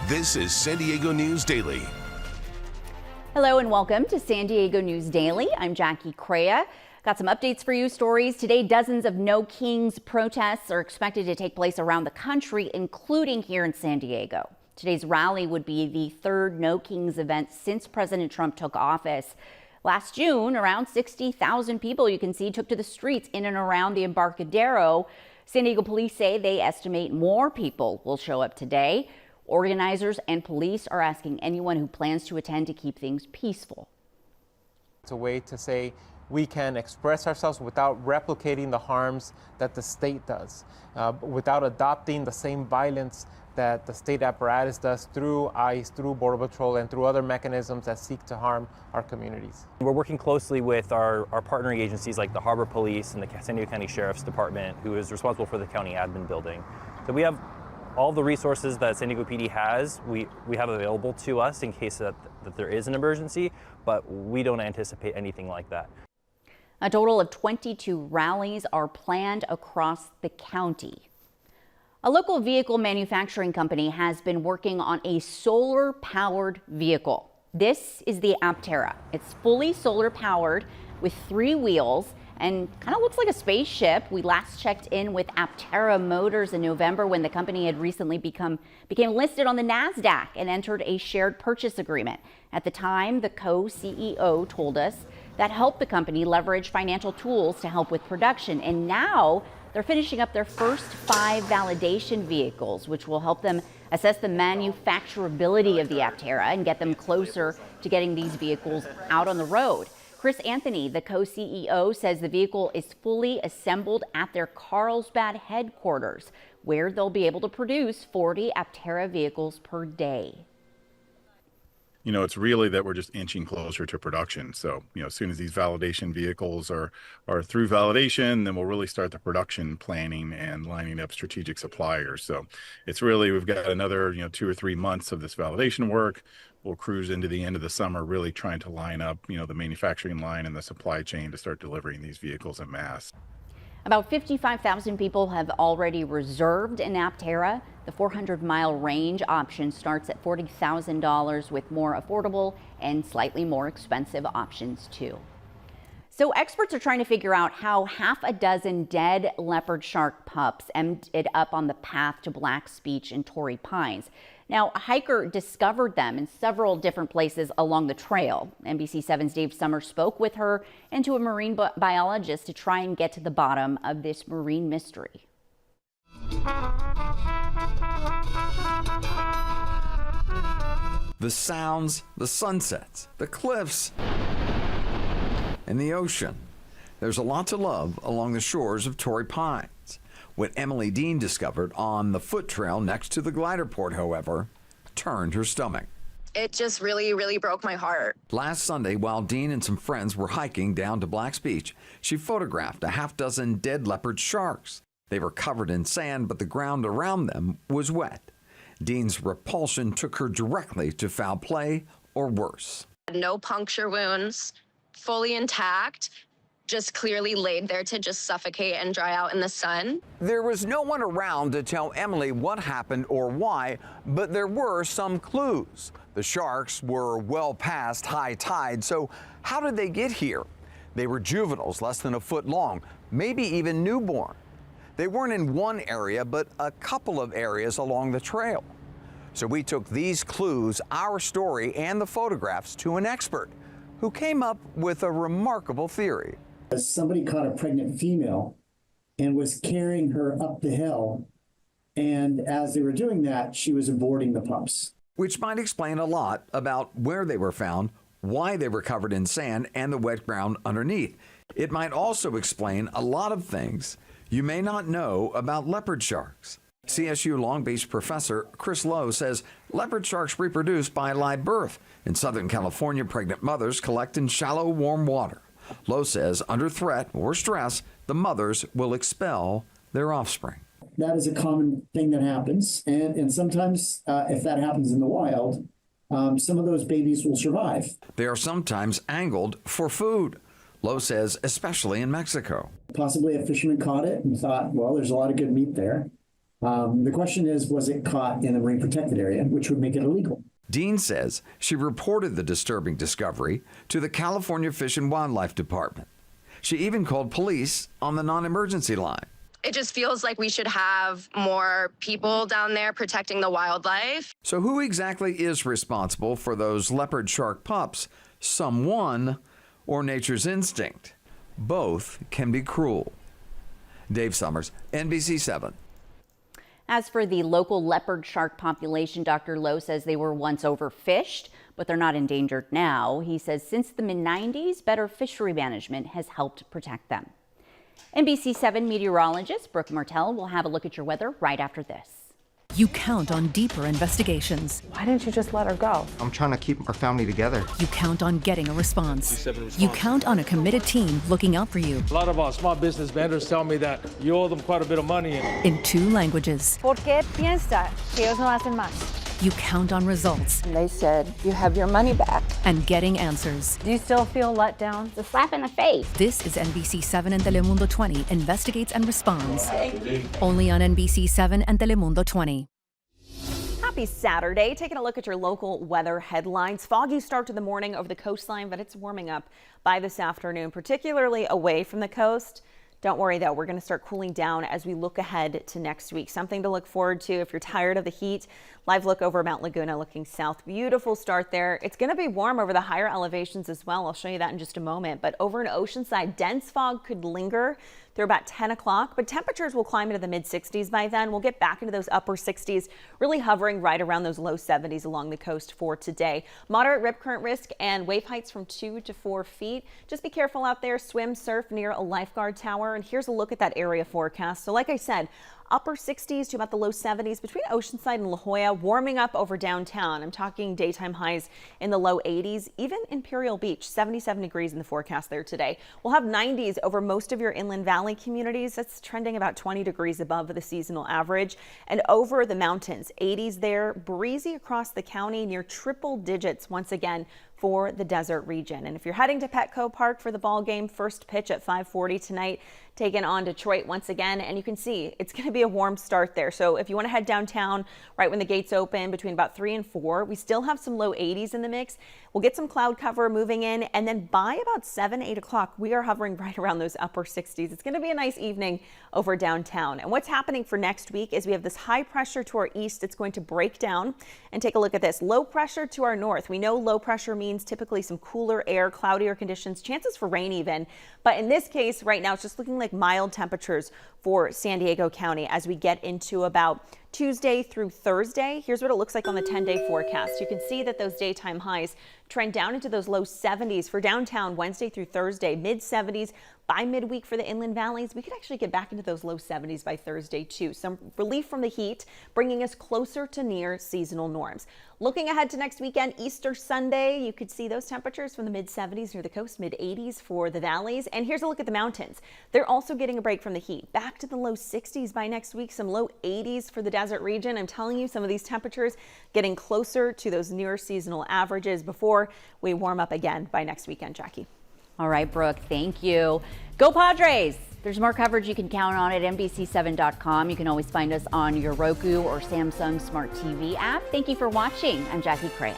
This is San Diego News Daily. Hello and welcome to San Diego News Daily. I'm Jackie Crea. Got some updates for you, stories. Today, dozens of No Kings protests are expected to take place around the country, including here in San Diego. Today's rally would be the third No Kings event since President Trump took office. Last June, around 60,000 people, you can see, took to the streets in and around the Embarcadero. San Diego police say they estimate more people will show up today. Organizers and police are asking anyone who plans to attend to keep things peaceful. It's a way to say we can express ourselves without replicating the harms that the state does, without adopting the same violence that the state apparatus does through ICE, through Border Patrol, and through other mechanisms that seek to harm our communities. We're working closely with our partnering agencies like the Harbor Police and the San Diego County Sheriff's Department, who is responsible for the county admin building. So we have all the resources that San Diego PD has, we have available to us in case that there is an emergency, but we don't anticipate anything like that. A total of 22 rallies are planned across the county. A local vehicle manufacturing company has been working on a solar-powered vehicle. This is the Aptera. It's fully solar-powered with 3 wheels and kind of looks like a spaceship. We last checked in with Aptera Motors in November when the company had recently became listed on the NASDAQ and entered a shared purchase agreement. At the time, the co-CEO told us that helped the company leverage financial tools to help with production. And now they're finishing up their first 5 validation vehicles, which will help them assess the manufacturability of the Aptera and get them closer to getting these vehicles out on the road. Chris Anthony, the co-CEO, says the vehicle is fully assembled at their Carlsbad headquarters, where they'll be able to produce 40 Aptera vehicles per day. You know, it's really that we're just inching closer to production. So, as soon as these validation vehicles are through validation, then we'll really start the production planning and lining up strategic suppliers. So it's really, we've got another, 2 or 3 months of this validation work. We'll cruise into the end of the summer, really trying to line up, the manufacturing line and the supply chain to start delivering these vehicles en masse. About 55,000 people have already reserved an Aptera. The 400-mile range option starts at $40,000 with more affordable and slightly more expensive options too. So experts are trying to figure out how half a dozen dead leopard shark pups ended up on the path to Black's Beach in Torrey Pines. Now, a hiker discovered them in several different places along the trail. NBC 7's Dave Summers spoke with her and to a marine biologist to try and get to the bottom of this marine mystery. The sounds, the sunsets, the cliffs, and the ocean. There's a lot to love along the shores of Torrey Pines. What Emily Dean discovered on the foot trail next to the glider port, however, turned her stomach. It just really, really broke my heart. Last Sunday, while Dean and some friends were hiking down to Black's Beach, she photographed a half-dozen dead leopard sharks. They were covered in sand, but the ground around them was wet. Dean's repulsion took her directly to foul play or worse. No puncture wounds, fully intact, just clearly laid there to just suffocate and dry out in the sun. There was no one around to tell Emily what happened or why, but there were some clues. The sharks were well past high tide, so how did they get here? They were juveniles, less than a foot long, maybe even newborn. They weren't in one area, but a couple of areas along the trail. So we took these clues, our story, and the photographs to an expert who came up with a remarkable theory. Somebody caught a pregnant female and was carrying her up the hill. And as they were doing that, she was aborting the pups. Which might explain a lot about where they were found, why they were covered in sand, and the wet ground underneath. It might also explain a lot of things you may not know about leopard sharks. CSU Long Beach professor Chris Lowe says leopard sharks reproduce by live birth. In Southern California, pregnant mothers collect in shallow, warm water. Lowe says under threat or stress, the mothers will expel their offspring. That is a common thing that happens. And sometimes if that happens in the wild, some of those babies will survive. They are sometimes angled for food. Lowe says especially in Mexico. Possibly a fisherman caught it and thought, well, there's a lot of good meat there. The question is, was it caught in a marine protected area, which would make it illegal? Dean says she reported the disturbing discovery to the California Fish and Wildlife Department. She even called police on the non-emergency line. It just feels like we should have more people down there protecting the wildlife. So who exactly is responsible for those leopard shark pups? Someone or nature's instinct? Both can be cruel. Dave Summers, NBC 7. As for the local leopard shark population, Dr. Lowe says they were once overfished, but they're not endangered now. He says since the mid-90s, better fishery management has helped protect them. NBC 7 meteorologist Brooke Martell will have a look at your weather right after this. You count on deeper investigations. Why didn't you just let her go? I'm trying to keep our family together. You count on getting a response. You count on a committed team looking out for you. A lot of our small business vendors tell me that you owe them quite a bit of money. In 2 languages. ¿Por qué piensa que ellos no hacen más? You count on results. And they said, you have your money back. And getting answers. Do you still feel let down? It's a slap in the face. This is NBC 7 and Telemundo 20 investigates and responds. Only on NBC 7 and Telemundo 20. Happy Saturday. Taking a look at your local weather headlines. Foggy start to the morning over the coastline, but it's warming up by this afternoon, particularly away from the coast. Don't worry, though, we're going to start cooling down as we look ahead to next week. Something to look forward to if you're tired of the heat. Live look over Mount Laguna looking south. Beautiful start there. It's going to be warm over the higher elevations as well. I'll show you that in just a moment. But over in Oceanside, dense fog could linger through about 10 o'clock, but temperatures will climb into the mid-60s by then. We'll get back into those upper 60s, really hovering right around those low 70s along the coast for today. Moderate rip current risk and wave heights from 2 to 4 feet. Just be careful out there. Swim, surf near a lifeguard tower. And here's a look at that area forecast. So like I said, upper 60s to about the low 70s between Oceanside and La Jolla, warming up over downtown. I'm talking daytime highs in the low 80s, even Imperial Beach, 77 degrees in the forecast there today. We'll have 90s over most of your inland valley communities. That's trending about 20 degrees above the seasonal average. And over the mountains, 80s there, breezy across the county, near triple digits once again for the desert region. And if you're heading to Petco Park for the ball game, first pitch at 5:40 tonight, taking on Detroit once again. And you can see it's going to be a warm start there. So if you want to head downtown right when the gates open between about 3 and 4, we still have some low 80s in the mix. We'll get some cloud cover moving in. And then by about 7, 8 o'clock, we are hovering right around those upper 60s. It's going to be a nice evening over downtown. And what's happening for next week is we have this high pressure to our east. It's going to break down. And take a look at this. Low pressure to our north. We know low pressure means typically some cooler air, cloudier conditions, chances for rain even. But in this case, right now, it's just looking like mild temperatures for San Diego County as we get into about Tuesday through Thursday. Here's what it looks like on the 10-day forecast. You can see that those daytime highs trend down into those low 70s for downtown Wednesday through Thursday, mid 70s by midweek for the inland valleys. We could actually get back into those low 70s by Thursday too. Some relief from the heat, bringing us closer to near seasonal norms. Looking ahead to next weekend, Easter Sunday, you could see those temperatures from the mid 70s near the coast, mid 80s for the valleys. And here's a look at the mountains. They're also getting a break from the heat. Back to the low 60s by next week, some low 80s for the desert region. I'm telling you, some of these temperatures getting closer to those near seasonal averages before we warm up again by next weekend, Jackie. All right, Brooke, thank you. Go Padres! There's more coverage you can count on at NBC7.com. You can always find us on your Roku or Samsung Smart TV app. Thank you for watching. I'm Jackie Crea.